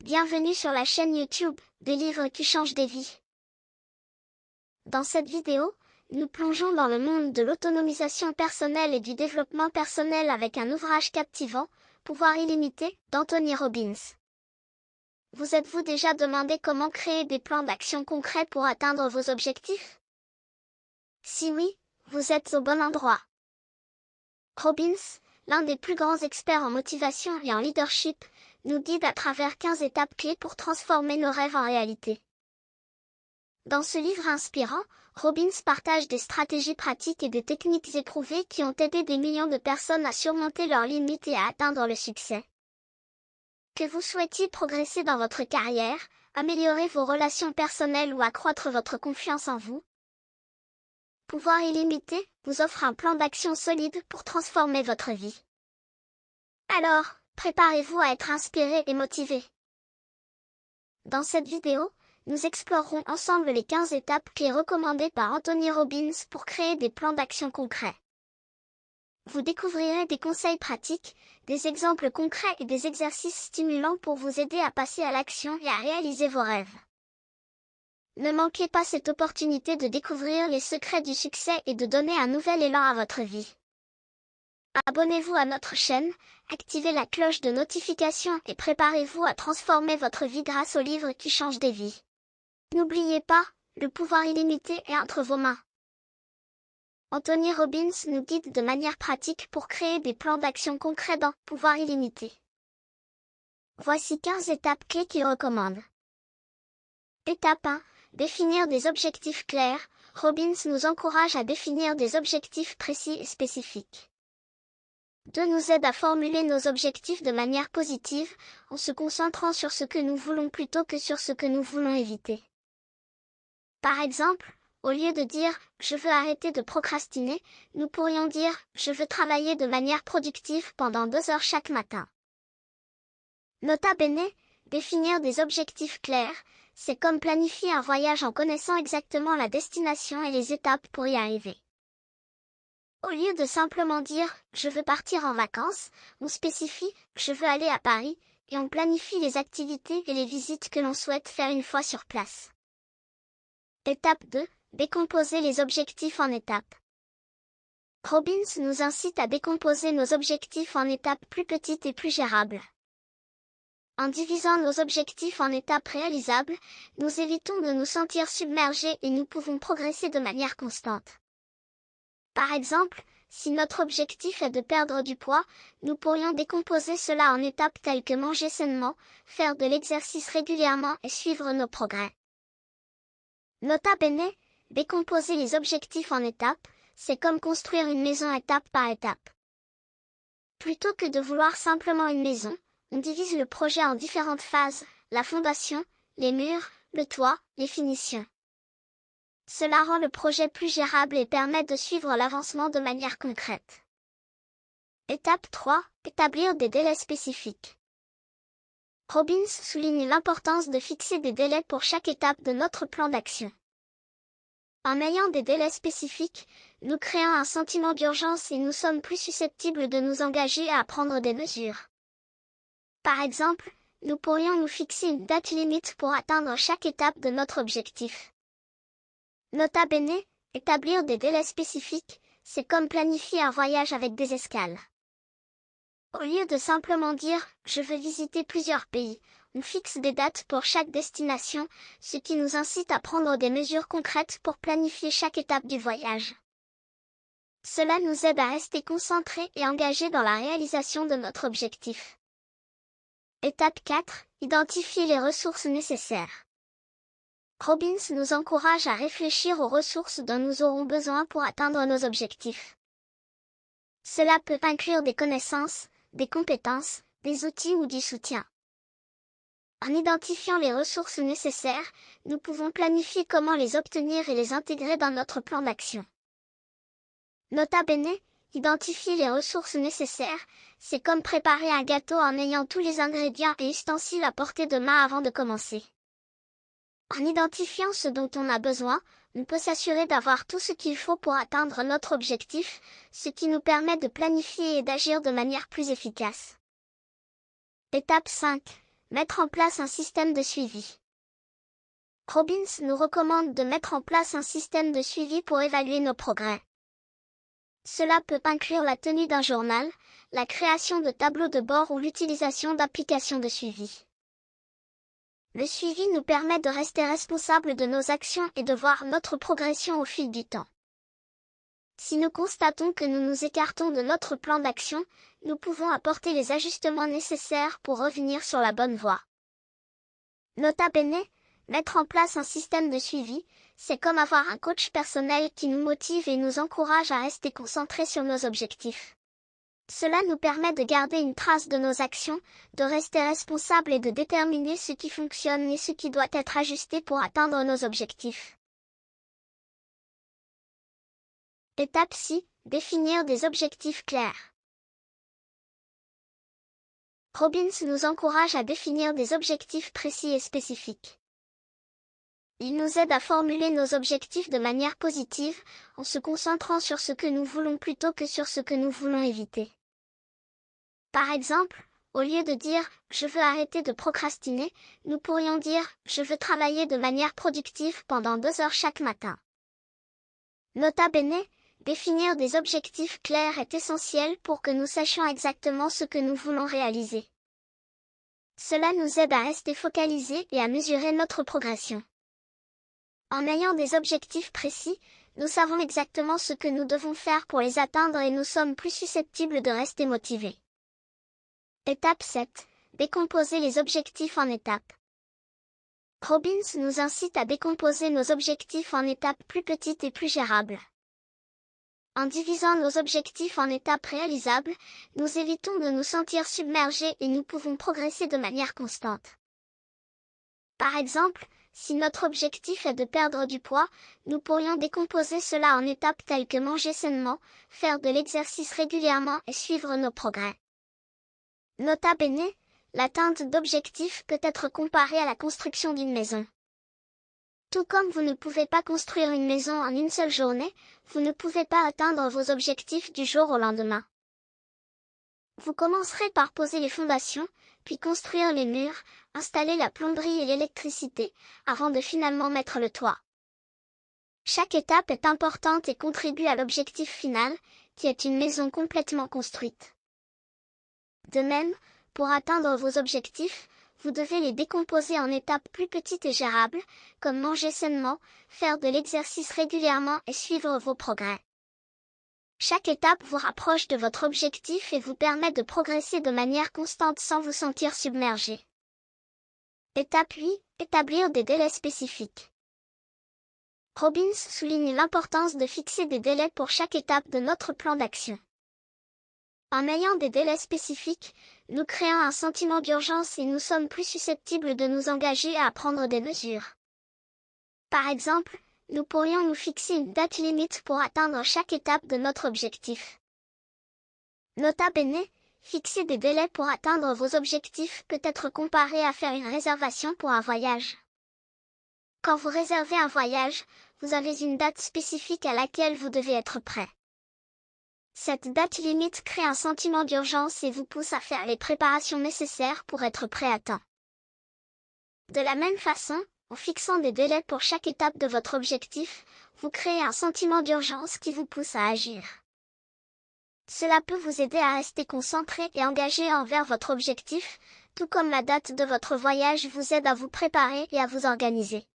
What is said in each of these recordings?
Bienvenue sur la chaîne YouTube des livres qui changent des vies. Dans cette vidéo, nous plongeons dans le monde de l'autonomisation personnelle et du développement personnel avec un ouvrage captivant, Pouvoir illimité, d'Anthony Robbins. Vous êtes-vous déjà demandé comment créer des plans d'action concrets pour atteindre vos objectifs? Si oui, vous êtes au bon endroit. Robbins, l'un des plus grands experts en motivation et en leadership, nous guide à travers 15 étapes clés pour transformer nos rêves en réalité. Dans ce livre inspirant, Robbins partage des stratégies pratiques et des techniques éprouvées qui ont aidé des millions de personnes à surmonter leurs limites et à atteindre le succès. Que vous souhaitiez progresser dans votre carrière, améliorer vos relations personnelles ou accroître votre confiance en vous, Pouvoir illimité vous offre un plan d'action solide pour transformer votre vie. Alors, préparez-vous à être inspiré et motivé. Dans cette vidéo, nous explorerons ensemble les 15 étapes clés recommandées par Anthony Robbins pour créer des plans d'action concrets. Vous découvrirez des conseils pratiques, des exemples concrets et des exercices stimulants pour vous aider à passer à l'action et à réaliser vos rêves. Ne manquez pas cette opportunité de découvrir les secrets du succès et de donner un nouvel élan à votre vie. Abonnez-vous à notre chaîne, activez la cloche de notification et préparez-vous à transformer votre vie grâce aux livres qui changent des vies. N'oubliez pas, le pouvoir illimité est entre vos mains. Anthony Robbins nous guide de manière pratique pour créer des plans d'action concrets dans Pouvoir illimité. Voici 15 étapes clés qu'il recommande. Étape 1. Définir des objectifs clairs. Robbins nous encourage à définir des objectifs précis et spécifiques. 2. Nous aide à formuler nos objectifs de manière positive, en se concentrant sur ce que nous voulons plutôt que sur ce que nous voulons éviter. Par exemple, au lieu de dire « je veux arrêter de procrastiner », nous pourrions dire « je veux travailler de manière productive pendant 2 heures chaque matin ». Nota bene, définir des objectifs clairs, c'est comme planifier un voyage en connaissant exactement la destination et les étapes pour y arriver. Au lieu de simplement dire « je veux partir en vacances », on spécifie « je veux aller à Paris » et on planifie les activités et les visites que l'on souhaite faire une fois sur place. Étape 2. Décomposer les objectifs en étapes. Robbins nous incite à décomposer nos objectifs en étapes plus petites et plus gérables. En divisant nos objectifs en étapes réalisables, nous évitons de nous sentir submergés et nous pouvons progresser de manière constante. Par exemple, si notre objectif est de perdre du poids, nous pourrions décomposer cela en étapes telles que manger sainement, faire de l'exercice régulièrement et suivre nos progrès. Nota bene, décomposer les objectifs en étapes, c'est comme construire une maison étape par étape. Plutôt que de vouloir simplement une maison, on divise le projet en différentes phases, la fondation, les murs, le toit, les finitions. Cela rend le projet plus gérable et permet de suivre l'avancement de manière concrète. Étape 3. Établir des délais spécifiques. Robbins souligne l'importance de fixer des délais pour chaque étape de notre plan d'action. En ayant des délais spécifiques, nous créons un sentiment d'urgence et nous sommes plus susceptibles de nous engager à prendre des mesures. Par exemple, nous pourrions nous fixer une date limite pour atteindre chaque étape de notre objectif. Nota bene, établir des délais spécifiques, c'est comme planifier un voyage avec des escales. Au lieu de simplement dire « je veux visiter plusieurs pays », on fixe des dates pour chaque destination, ce qui nous incite à prendre des mesures concrètes pour planifier chaque étape du voyage. Cela nous aide à rester concentrés et engagés dans la réalisation de notre objectif. Étape 4. Identifier les ressources nécessaires. Robbins nous encourage à réfléchir aux ressources dont nous aurons besoin pour atteindre nos objectifs. Cela peut inclure des connaissances, des compétences, des outils ou du soutien. En identifiant les ressources nécessaires, nous pouvons planifier comment les obtenir et les intégrer dans notre plan d'action. Nota bene, identifier les ressources nécessaires, c'est comme préparer un gâteau en ayant tous les ingrédients et ustensiles à portée de main avant de commencer. En identifiant ce dont on a besoin, on peut s'assurer d'avoir tout ce qu'il faut pour atteindre notre objectif, ce qui nous permet de planifier et d'agir de manière plus efficace. Étape 5. Mettre en place un système de suivi. Robbins nous recommande de mettre en place un système de suivi pour évaluer nos progrès. Cela peut inclure la tenue d'un journal, la création de tableaux de bord ou l'utilisation d'applications de suivi. Le suivi nous permet de rester responsables de nos actions et de voir notre progression au fil du temps. Si nous constatons que nous nous écartons de notre plan d'action, nous pouvons apporter les ajustements nécessaires pour revenir sur la bonne voie. Nota bene, mettre en place un système de suivi, c'est comme avoir un coach personnel qui nous motive et nous encourage à rester concentrés sur nos objectifs. Cela nous permet de garder une trace de nos actions, de rester responsables et de déterminer ce qui fonctionne et ce qui doit être ajusté pour atteindre nos objectifs. Étape 6. Définir des objectifs clairs. Robbins nous encourage à définir des objectifs précis et spécifiques. Il nous aide à formuler nos objectifs de manière positive, en se concentrant sur ce que nous voulons plutôt que sur ce que nous voulons éviter. Par exemple, au lieu de dire « je veux arrêter de procrastiner », nous pourrions dire « je veux travailler de manière productive pendant 2 heures chaque matin ». Nota bene, définir des objectifs clairs est essentiel pour que nous sachions exactement ce que nous voulons réaliser. Cela nous aide à rester focalisés et à mesurer notre progression. En ayant des objectifs précis, nous savons exactement ce que nous devons faire pour les atteindre et nous sommes plus susceptibles de rester motivés. Étape 7. Décomposer les objectifs en étapes. Robbins nous incite à décomposer nos objectifs en étapes plus petites et plus gérables. En divisant nos objectifs en étapes réalisables, nous évitons de nous sentir submergés et nous pouvons progresser de manière constante. Par exemple, si notre objectif est de perdre du poids, nous pourrions décomposer cela en étapes telles que manger sainement, faire de l'exercice régulièrement et suivre nos progrès. Nota bene, l'atteinte d'objectifs peut être comparée à la construction d'une maison. Tout comme vous ne pouvez pas construire une maison en une seule journée, vous ne pouvez pas atteindre vos objectifs du jour au lendemain. Vous commencerez par poser les fondations, puis construire les murs, installer la plomberie et l'électricité, avant de finalement mettre le toit. Chaque étape est importante et contribue à l'objectif final, qui est une maison complètement construite. De même, pour atteindre vos objectifs, vous devez les décomposer en étapes plus petites et gérables, comme manger sainement, faire de l'exercice régulièrement et suivre vos progrès. Chaque étape vous rapproche de votre objectif et vous permet de progresser de manière constante sans vous sentir submergé. Étape 8. Établir des délais spécifiques. Robbins souligne l'importance de fixer des délais pour chaque étape de notre plan d'action. En ayant des délais spécifiques, nous créons un sentiment d'urgence et nous sommes plus susceptibles de nous engager à prendre des mesures. Par exemple, nous pourrions nous fixer une date limite pour atteindre chaque étape de notre objectif. Nota bene, fixer des délais pour atteindre vos objectifs peut être comparé à faire une réservation pour un voyage. Quand vous réservez un voyage, vous avez une date spécifique à laquelle vous devez être prêt. Cette date limite crée un sentiment d'urgence et vous pousse à faire les préparations nécessaires pour être prêt à temps. De la même façon, en fixant des délais pour chaque étape de votre objectif, vous créez un sentiment d'urgence qui vous pousse à agir. Cela peut vous aider à rester concentré et engagé envers votre objectif, tout comme la date de votre voyage vous aide à vous préparer et à vous organiser.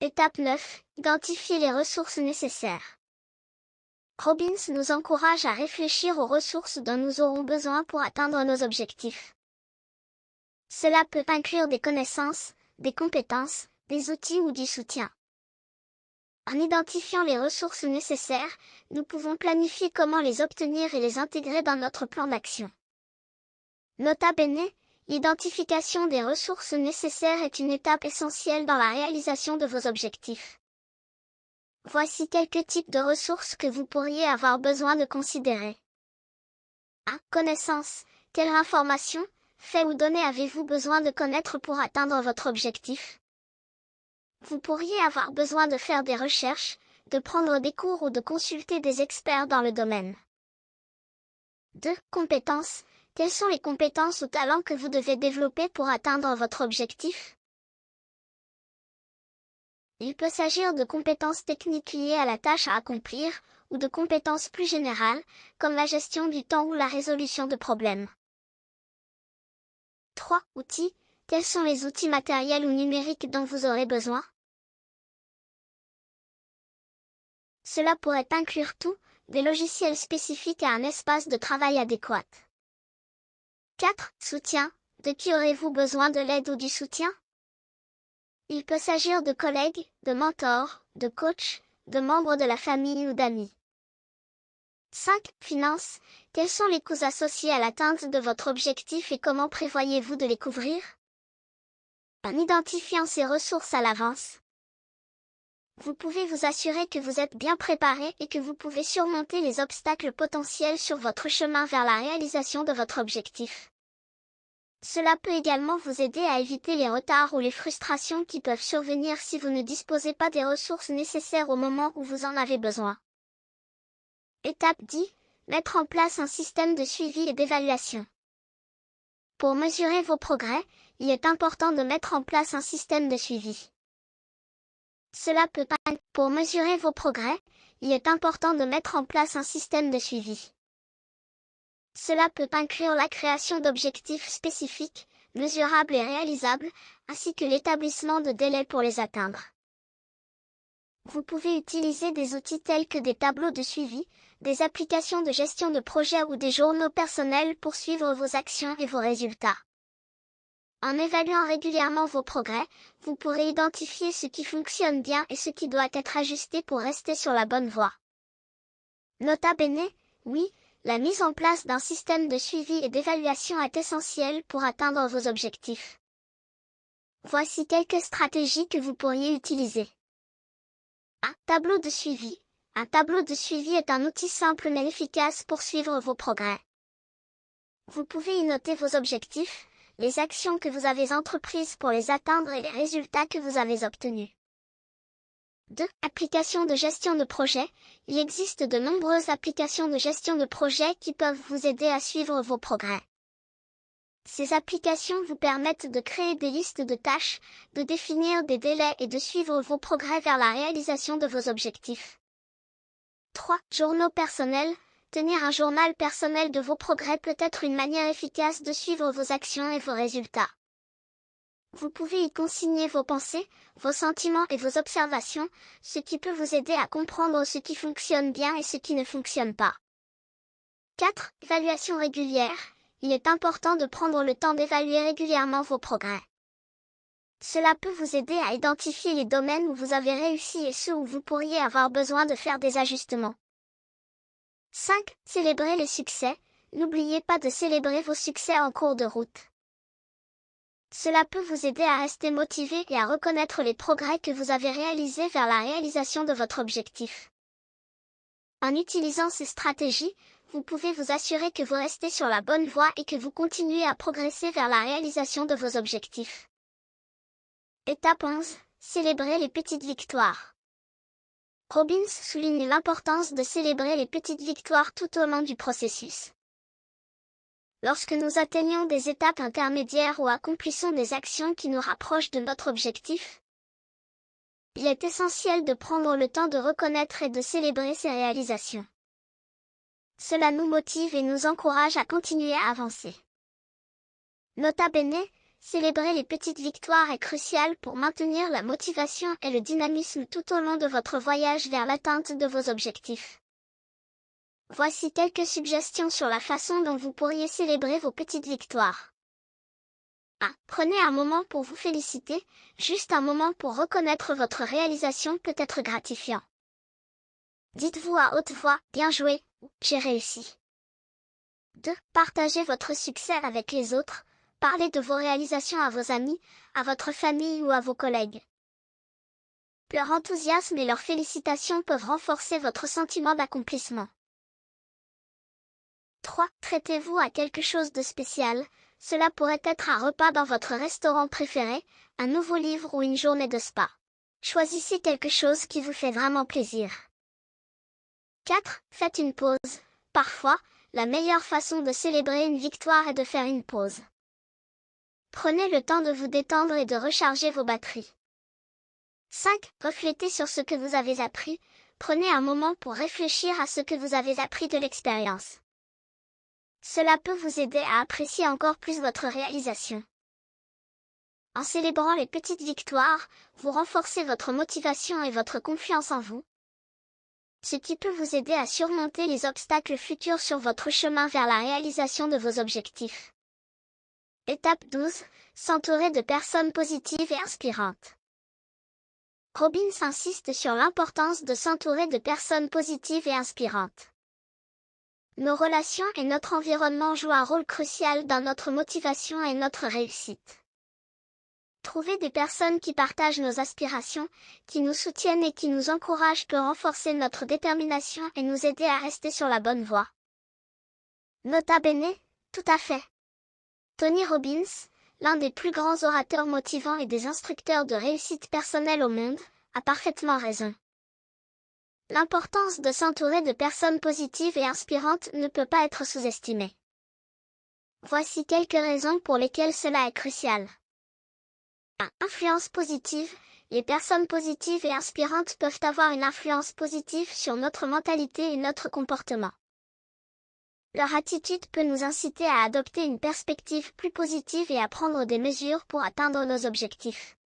Étape 9. Identifier les ressources nécessaires. Robbins nous encourage à réfléchir aux ressources dont nous aurons besoin pour atteindre nos objectifs. Cela peut inclure des connaissances, des compétences, des outils ou du soutien. En identifiant les ressources nécessaires, nous pouvons planifier comment les obtenir et les intégrer dans notre plan d'action. Nota bene, l'identification des ressources nécessaires est une étape essentielle dans la réalisation de vos objectifs. Voici quelques types de ressources que vous pourriez avoir besoin de considérer. 1. Connaissances. Quelle information, faits ou données avez-vous besoin de connaître pour atteindre votre objectif? Vous pourriez avoir besoin de faire des recherches, de prendre des cours ou de consulter des experts dans le domaine. 2. Compétences. Quelles sont les compétences ou talents que vous devez développer pour atteindre votre objectif? Il peut s'agir de compétences techniques liées à la tâche à accomplir, ou de compétences plus générales, comme la gestion du temps ou la résolution de problèmes. 3. Outils. Quels sont les outils matériels ou numériques dont vous aurez besoin? Cela pourrait inclure tout, des logiciels spécifiques à un espace de travail adéquat. 4. Soutien. De qui aurez-vous besoin de l'aide ou du soutien? Il peut s'agir de collègues, de mentors, de coachs, de membres de la famille ou d'amis. 5. Finances. Quels sont les coûts associés à l'atteinte de votre objectif et comment prévoyez-vous de les couvrir? En identifiant ces ressources à l'avance, vous pouvez vous assurer que vous êtes bien préparé et que vous pouvez surmonter les obstacles potentiels sur votre chemin vers la réalisation de votre objectif. Cela peut également vous aider à éviter les retards ou les frustrations qui peuvent survenir si vous ne disposez pas des ressources nécessaires au moment où vous en avez besoin. Étape 10. Mettre en place un système de suivi et d'évaluation. Pour mesurer vos progrès, il est important de mettre en place un système de suivi. Pour mesurer vos progrès, il est important de mettre en place un système de suivi. Cela peut inclure la création d'objectifs spécifiques, mesurables et réalisables, ainsi que l'établissement de délais pour les atteindre. Vous pouvez utiliser des outils tels que des tableaux de suivi, des applications de gestion de projet ou des journaux personnels pour suivre vos actions et vos résultats. En évaluant régulièrement vos progrès, vous pourrez identifier ce qui fonctionne bien et ce qui doit être ajusté pour rester sur la bonne voie. Nota bene, oui, la mise en place d'un système de suivi et d'évaluation est essentielle pour atteindre vos objectifs. Voici quelques stratégies que vous pourriez utiliser. Un tableau de suivi. Un tableau de suivi est un outil simple mais efficace pour suivre vos progrès. Vous pouvez y noter vos objectifs, les actions que vous avez entreprises pour les atteindre et les résultats que vous avez obtenus. 2. Applications de gestion de projet. Il existe de nombreuses applications de gestion de projet qui peuvent vous aider à suivre vos progrès. Ces applications vous permettent de créer des listes de tâches, de définir des délais et de suivre vos progrès vers la réalisation de vos objectifs. 3. Journaux personnels. Tenir un journal personnel de vos progrès peut être une manière efficace de suivre vos actions et vos résultats. Vous pouvez y consigner vos pensées, vos sentiments et vos observations, ce qui peut vous aider à comprendre ce qui fonctionne bien et ce qui ne fonctionne pas. 4. Évaluation régulière. Il est important de prendre le temps d'évaluer régulièrement vos progrès. Cela peut vous aider à identifier les domaines où vous avez réussi et ceux où vous pourriez avoir besoin de faire des ajustements. 5. Célébrer les succès. N'oubliez pas de célébrer vos succès en cours de route. Cela peut vous aider à rester motivé et à reconnaître les progrès que vous avez réalisés vers la réalisation de votre objectif. En utilisant ces stratégies, vous pouvez vous assurer que vous restez sur la bonne voie et que vous continuez à progresser vers la réalisation de vos objectifs. Étape 11. Célébrer les petites victoires. Robbins souligne l'importance de célébrer les petites victoires tout au long du processus. Lorsque nous atteignons des étapes intermédiaires ou accomplissons des actions qui nous rapprochent de notre objectif, il est essentiel de prendre le temps de reconnaître et de célébrer ces réalisations. Cela nous motive et nous encourage à continuer à avancer. Nota bene, célébrer les petites victoires est crucial pour maintenir la motivation et le dynamisme tout au long de votre voyage vers l'atteinte de vos objectifs. Voici quelques suggestions sur la façon dont vous pourriez célébrer vos petites victoires. 1. Prenez un moment pour vous féliciter, juste un moment pour reconnaître votre réalisation peut être gratifiant. Dites-vous à haute voix, bien joué, ou j'ai réussi. 2. Partagez votre succès avec les autres, parlez de vos réalisations à vos amis, à votre famille ou à vos collègues. Leur enthousiasme et leurs félicitations peuvent renforcer votre sentiment d'accomplissement. 3. Traitez-vous à quelque chose de spécial, cela pourrait être un repas dans votre restaurant préféré, un nouveau livre ou une journée de spa. Choisissez quelque chose qui vous fait vraiment plaisir. 4. Faites une pause. Parfois, la meilleure façon de célébrer une victoire est de faire une pause. Prenez le temps de vous détendre et de recharger vos batteries. 5. Reflétez sur ce que vous avez appris. Prenez un moment pour réfléchir à ce que vous avez appris de l'expérience. Cela peut vous aider à apprécier encore plus votre réalisation. En célébrant les petites victoires, vous renforcez votre motivation et votre confiance en vous, ce qui peut vous aider à surmonter les obstacles futurs sur votre chemin vers la réalisation de vos objectifs. Étape 12. S'entourer de personnes positives et inspirantes. Robbins insiste sur l'importance de s'entourer de personnes positives et inspirantes. Nos relations et notre environnement jouent un rôle crucial dans notre motivation et notre réussite. Trouver des personnes qui partagent nos aspirations, qui nous soutiennent et qui nous encouragent peut renforcer notre détermination et nous aider à rester sur la bonne voie. Nota bene, tout à fait. Tony Robbins, l'un des plus grands orateurs motivants et des instructeurs de réussite personnelle au monde, a parfaitement raison. L'importance de s'entourer de personnes positives et inspirantes ne peut pas être sous-estimée. Voici quelques raisons pour lesquelles cela est crucial. 1. Influence positive. Les personnes positives et inspirantes peuvent avoir une influence positive sur notre mentalité et notre comportement. Leur attitude peut nous inciter à adopter une perspective plus positive et à prendre des mesures pour atteindre nos objectifs.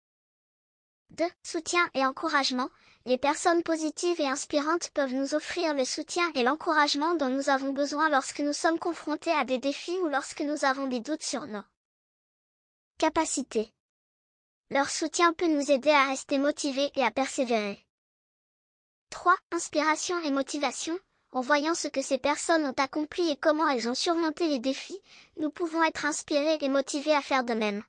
2. Soutien et encouragement. Les personnes positives et inspirantes peuvent nous offrir le soutien et l'encouragement dont nous avons besoin lorsque nous sommes confrontés à des défis ou lorsque nous avons des doutes sur nos capacités. Leur soutien peut nous aider à rester motivés et à persévérer. 3. Inspiration et motivation. En voyant ce que ces personnes ont accompli et comment elles ont surmonté les défis, nous pouvons être inspirés et motivés à faire de même.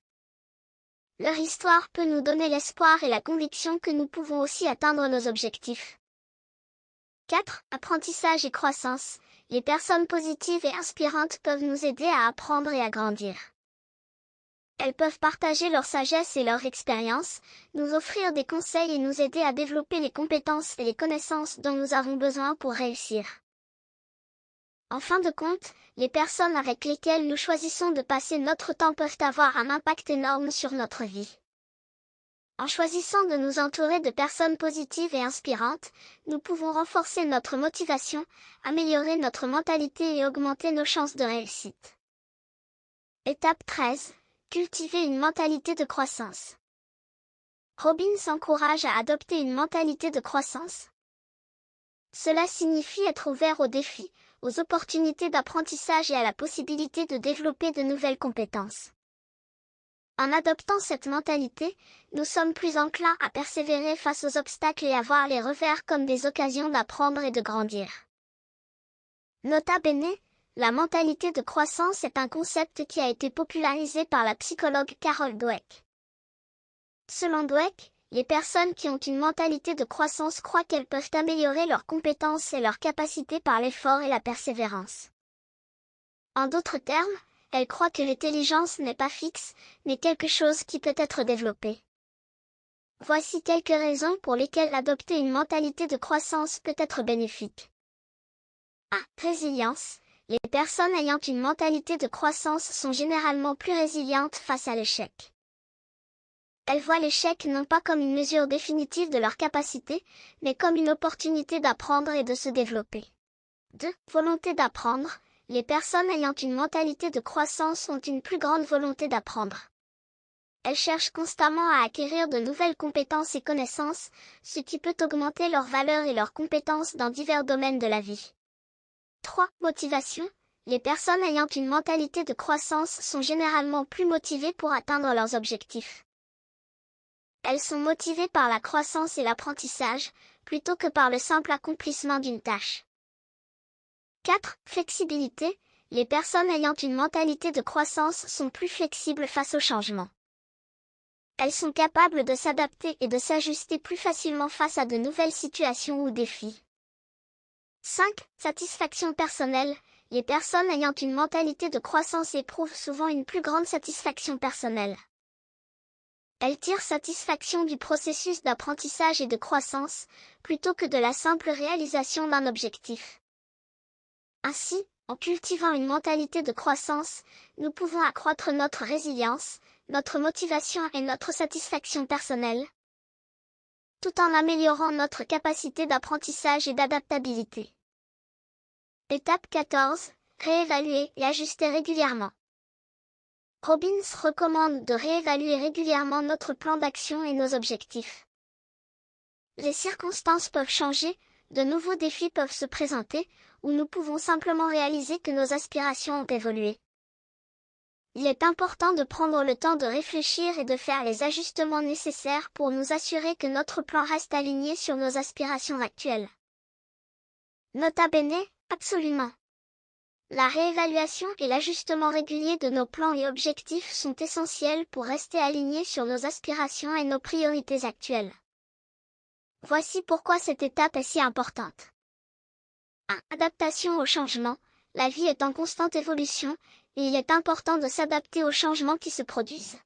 Leur histoire peut nous donner l'espoir et la conviction que nous pouvons aussi atteindre nos objectifs. 4. Apprentissage et croissance. Les personnes positives et inspirantes peuvent nous aider à apprendre et à grandir. Elles peuvent partager leur sagesse et leur expérience, nous offrir des conseils et nous aider à développer les compétences et les connaissances dont nous avons besoin pour réussir. En fin de compte, les personnes avec lesquelles nous choisissons de passer notre temps peuvent avoir un impact énorme sur notre vie. En choisissant de nous entourer de personnes positives et inspirantes, nous pouvons renforcer notre motivation, améliorer notre mentalité et augmenter nos chances de réussite. Étape 13. Cultiver une mentalité de croissance. Robbins encourage à adopter une mentalité de croissance. Cela signifie être ouvert aux défis, aux opportunités d'apprentissage et à la possibilité de développer de nouvelles compétences. En adoptant cette mentalité, nous sommes plus enclins à persévérer face aux obstacles et à voir les revers comme des occasions d'apprendre et de grandir. Nota bene. La mentalité de croissance est un concept qui a été popularisé par la psychologue Carol Dweck. Selon Dweck, les personnes qui ont une mentalité de croissance croient qu'elles peuvent améliorer leurs compétences et leurs capacités par l'effort et la persévérance. En d'autres termes, elles croient que l'intelligence n'est pas fixe, mais quelque chose qui peut être développé. Voici quelques raisons pour lesquelles adopter une mentalité de croissance peut être bénéfique. 1. Résilience. Les personnes ayant une mentalité de croissance sont généralement plus résilientes face à l'échec. Elles voient l'échec non pas comme une mesure définitive de leur capacité, mais comme une opportunité d'apprendre et de se développer. 2. Volonté d'apprendre. Les personnes ayant une mentalité de croissance ont une plus grande volonté d'apprendre. Elles cherchent constamment à acquérir de nouvelles compétences et connaissances, ce qui peut augmenter leur valeur et leurs compétences dans divers domaines de la vie. 3. Motivation. Les personnes ayant une mentalité de croissance sont généralement plus motivées pour atteindre leurs objectifs. Elles sont motivées par la croissance et l'apprentissage, plutôt que par le simple accomplissement d'une tâche. 4. Flexibilité. Les personnes ayant une mentalité de croissance sont plus flexibles face au changement. Elles sont capables de s'adapter et de s'ajuster plus facilement face à de nouvelles situations ou défis. 5. Satisfaction personnelle. Les personnes ayant une mentalité de croissance éprouvent souvent une plus grande satisfaction personnelle. Elles tirent satisfaction du processus d'apprentissage et de croissance, plutôt que de la simple réalisation d'un objectif. Ainsi, En cultivant une mentalité de croissance, nous pouvons accroître notre résilience, notre motivation et notre satisfaction personnelle, tout en améliorant notre capacité d'apprentissage et d'adaptabilité. Étape 14. Réévaluer et ajuster régulièrement. Robbins recommande de réévaluer régulièrement notre plan d'action et nos objectifs. Les circonstances peuvent changer, de nouveaux défis peuvent se présenter, ou nous pouvons simplement réaliser que nos aspirations ont évolué. Il est important de prendre le temps de réfléchir et de faire les ajustements nécessaires pour nous assurer que notre plan reste aligné sur nos aspirations actuelles. Nota bene, absolument. La réévaluation et l'ajustement régulier de nos plans et objectifs sont essentiels pour rester alignés sur nos aspirations et nos priorités actuelles. Voici pourquoi cette étape est si importante. 1. Adaptation au changement. La vie est en constante évolution, et il est important de s'adapter aux changements qui se produisent.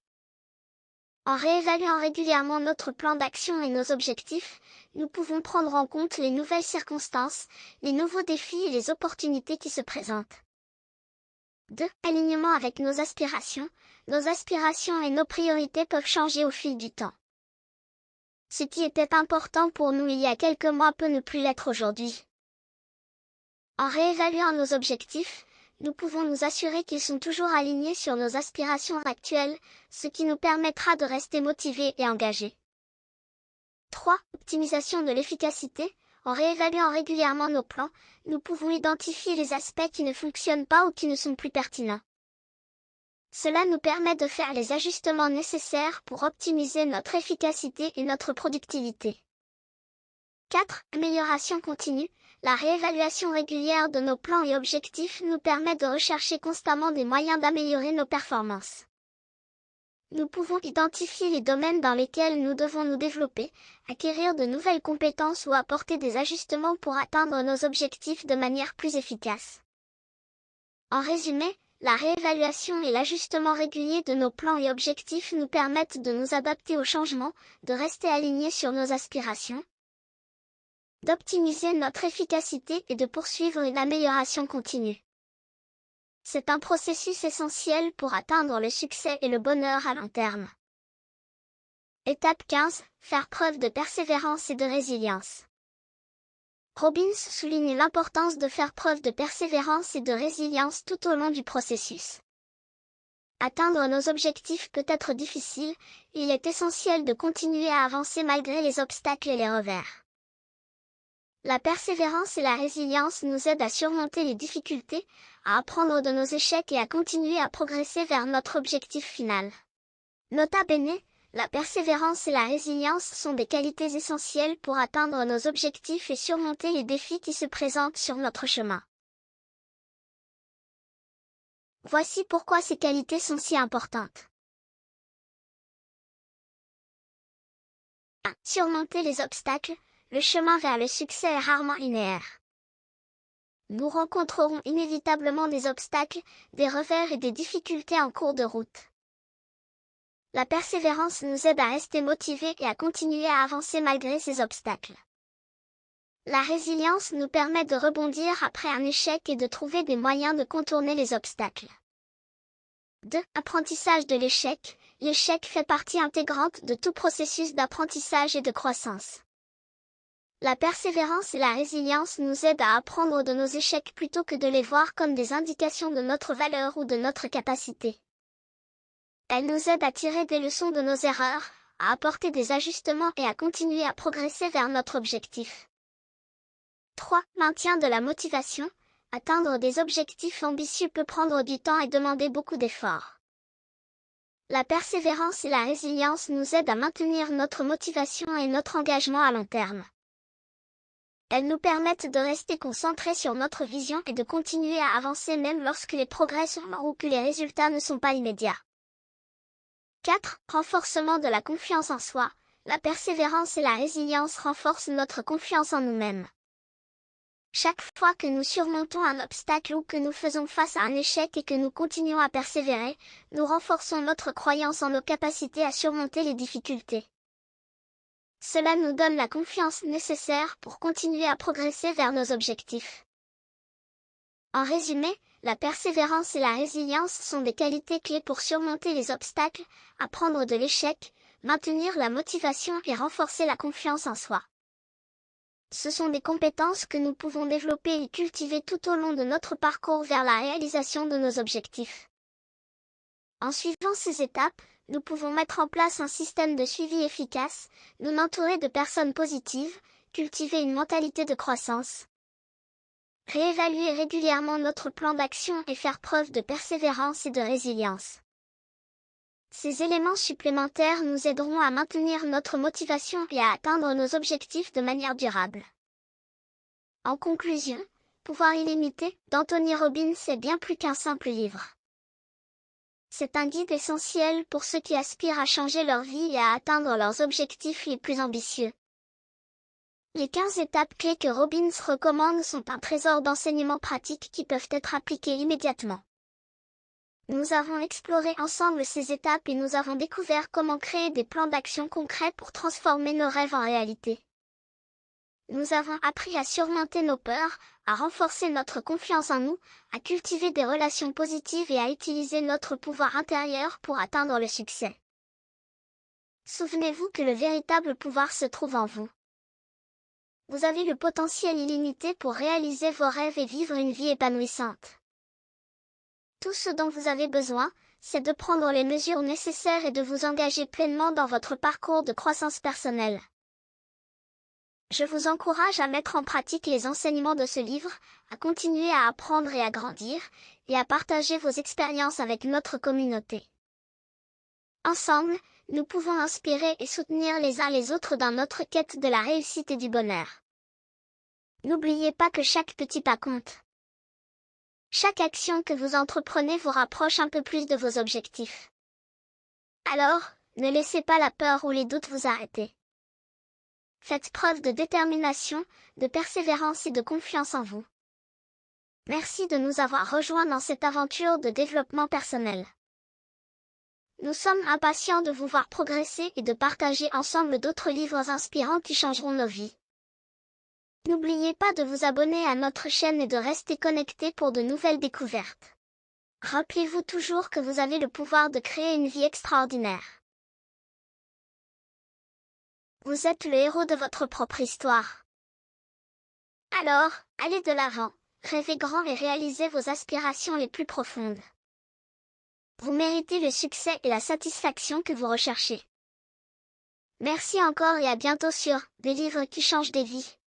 En réévaluant régulièrement notre plan d'action et nos objectifs, nous pouvons prendre en compte les nouvelles circonstances, les nouveaux défis et les opportunités qui se présentent. 2. Alignement avec nos aspirations. Nos aspirations et nos priorités peuvent changer au fil du temps. Ce qui était important pour nous il y a quelques mois peut ne plus l'être aujourd'hui. En réévaluant nos objectifs, nous pouvons nous assurer qu'ils sont toujours alignés sur nos aspirations actuelles, ce qui nous permettra de rester motivés et engagés. 3. Optimisation de l'efficacité. En réévaluant régulièrement nos plans, nous pouvons identifier les aspects qui ne fonctionnent pas ou qui ne sont plus pertinents. Cela nous permet de faire les ajustements nécessaires pour optimiser notre efficacité et notre productivité. 4. Amélioration continue. La réévaluation régulière de nos plans et objectifs nous permet de rechercher constamment des moyens d'améliorer nos performances. Nous pouvons identifier les domaines dans lesquels nous devons nous développer, acquérir de nouvelles compétences ou apporter des ajustements pour atteindre nos objectifs de manière plus efficace. En résumé, la réévaluation et l'ajustement régulier de nos plans et objectifs nous permettent de nous adapter aux changements, de rester alignés sur nos aspirations, d'optimiser notre efficacité et de poursuivre une amélioration continue. C'est un processus essentiel pour atteindre le succès et le bonheur à long terme. Étape 15. Faire preuve de persévérance et de résilience. Robbins souligne l'importance de faire preuve de persévérance et de résilience tout au long du processus. Atteindre nos objectifs peut être difficile, et il est essentiel de continuer à avancer malgré les obstacles et les revers. La persévérance et la résilience nous aident à surmonter les difficultés, à apprendre de nos échecs et à continuer à progresser vers notre objectif final. Nota bene, la persévérance et la résilience sont des qualités essentielles pour atteindre nos objectifs et surmonter les défis qui se présentent sur notre chemin. Voici pourquoi ces qualités sont si importantes. 1. Surmonter les obstacles. Le chemin vers le succès est rarement linéaire. Nous rencontrerons inévitablement des obstacles, des revers et des difficultés en cours de route. La persévérance nous aide à rester motivés et à continuer à avancer malgré ces obstacles. La résilience nous permet de rebondir après un échec et de trouver des moyens de contourner les obstacles. 2. Apprentissage de l'échec. L'échec fait partie intégrante de tout processus d'apprentissage et de croissance. La persévérance et la résilience nous aident à apprendre de nos échecs plutôt que de les voir comme des indications de notre valeur ou de notre capacité. Elles nous aident à tirer des leçons de nos erreurs, à apporter des ajustements et à continuer à progresser vers notre objectif. 3. Maintien de la motivation. Atteindre des objectifs ambitieux peut prendre du temps et demander beaucoup d'efforts. La persévérance et la résilience nous aident à maintenir notre motivation et notre engagement à long terme. Elles nous permettent de rester concentrés sur notre vision et de continuer à avancer même lorsque les progrès sont lents ou que les résultats ne sont pas immédiats. 4. Renforcement de la confiance en soi. La persévérance et la résilience renforcent notre confiance en nous-mêmes. Chaque fois que nous surmontons un obstacle ou que nous faisons face à un échec et que nous continuons à persévérer, nous renforçons notre croyance en nos capacités à surmonter les difficultés. Cela nous donne la confiance nécessaire pour continuer à progresser vers nos objectifs. En résumé, la persévérance et la résilience sont des qualités clés pour surmonter les obstacles, apprendre de l'échec, maintenir la motivation et renforcer la confiance en soi. Ce sont des compétences que nous pouvons développer et cultiver tout au long de notre parcours vers la réalisation de nos objectifs. En suivant ces étapes, nous pouvons mettre en place un système de suivi efficace, nous entourer de personnes positives, cultiver une mentalité de croissance, réévaluer régulièrement notre plan d'action et faire preuve de persévérance et de résilience. Ces éléments supplémentaires nous aideront à maintenir notre motivation et à atteindre nos objectifs de manière durable. En conclusion, Pouvoir illimité, d'Anthony Robbins est bien plus qu'un simple livre. C'est un guide essentiel pour ceux qui aspirent à changer leur vie et à atteindre leurs objectifs les plus ambitieux. Les 15 étapes clés que Robbins recommande sont un trésor d'enseignements pratiques qui peuvent être appliqués immédiatement. Nous avons exploré ensemble ces étapes et nous avons découvert comment créer des plans d'action concrets pour transformer nos rêves en réalité. Nous avons appris à surmonter nos peurs, à renforcer notre confiance en nous, à cultiver des relations positives et à utiliser notre pouvoir intérieur pour atteindre le succès. Souvenez-vous que le véritable pouvoir se trouve en vous. Vous avez le potentiel illimité pour réaliser vos rêves et vivre une vie épanouissante. Tout ce dont vous avez besoin, c'est de prendre les mesures nécessaires et de vous engager pleinement dans votre parcours de croissance personnelle. Je vous encourage à mettre en pratique les enseignements de ce livre, à continuer à apprendre et à grandir, et à partager vos expériences avec notre communauté. Ensemble, nous pouvons inspirer et soutenir les uns les autres dans notre quête de la réussite et du bonheur. N'oubliez pas que chaque petit pas compte. Chaque action que vous entreprenez vous rapproche un peu plus de vos objectifs. Alors, ne laissez pas la peur ou les doutes vous arrêter. Faites preuve de détermination, de persévérance et de confiance en vous. Merci de nous avoir rejoints dans cette aventure de développement personnel. Nous sommes impatients de vous voir progresser et de partager ensemble d'autres livres inspirants qui changeront nos vies. N'oubliez pas de vous abonner à notre chaîne et de rester connecté pour de nouvelles découvertes. Rappelez-vous toujours que vous avez le pouvoir de créer une vie extraordinaire. Vous êtes le héros de votre propre histoire. Alors, allez de l'avant, rêvez grand et réalisez vos aspirations les plus profondes. Vous méritez le succès et la satisfaction que vous recherchez. Merci encore et à bientôt sur Des livres qui changent des vies.